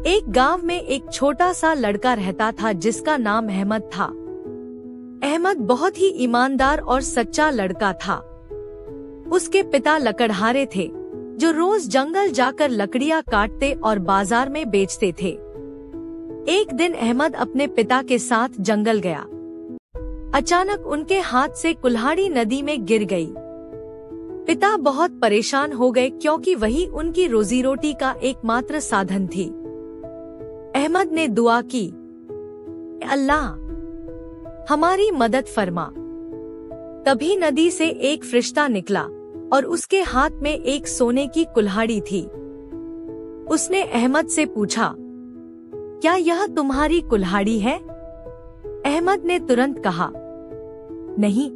एक गांव में एक छोटा सा लड़का रहता था जिसका नाम अहमद था। अहमद बहुत ही ईमानदार और सच्चा लड़का था। उसके पिता लकड़हारे थे जो रोज जंगल जाकर लकड़ियां काटते और बाजार में बेचते थे। एक दिन अहमद अपने पिता के साथ जंगल गया। अचानक उनके हाथ से कुल्हाड़ी नदी में गिर गई। पिता बहुत परेशान हो गए क्योंकि वही उनकी रोजी रोटी का एकमात्र साधन थी। अहमद ने दुआ की, अल्लाह हमारी मदद फरमा। तभी नदी से एक फरिश्ता निकला और उसके हाथ में एक सोने की कुल्हाड़ी थी। उसने अहमद से पूछा, क्या यह तुम्हारी कुल्हाड़ी है? अहमद ने तुरंत कहा, नहीं,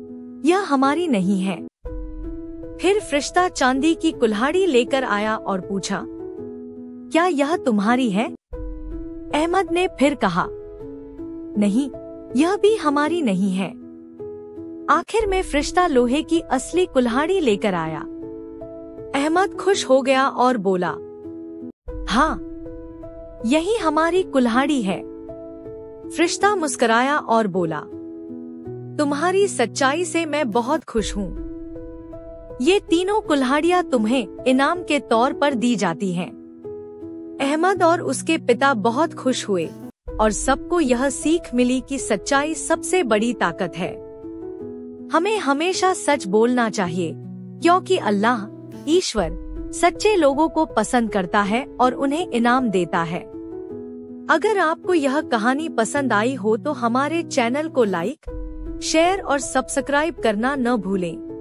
यह हमारी नहीं है। फिर फरिश्ता चांदी की कुल्हाड़ी लेकर आया और पूछा, क्या यह तुम्हारी है? अहमद ने फिर कहा, नहीं, यह भी हमारी नहीं है। आखिर में फरिश्ता लोहे की असली कुल्हाड़ी लेकर आया। अहमद खुश हो गया और बोला, हाँ, यही हमारी कुल्हाड़ी है। फरिश्ता मुस्कुराया और बोला, तुम्हारी सच्चाई से मैं बहुत खुश हूँ। ये तीनों कुल्हाड़ियाँ तुम्हें इनाम के तौर पर दी जाती हैं। अहमद और उसके पिता बहुत खुश हुए और सबको यह सीख मिली कि सच्चाई सबसे बड़ी ताकत है। हमें हमेशा सच बोलना चाहिए क्योंकि अल्लाह ईश्वर सच्चे लोगों को पसंद करता है और उन्हें इनाम देता है। अगर आपको यह कहानी पसंद आई हो तो हमारे चैनल को लाइक, शेयर और सब्सक्राइब करना न भूलें।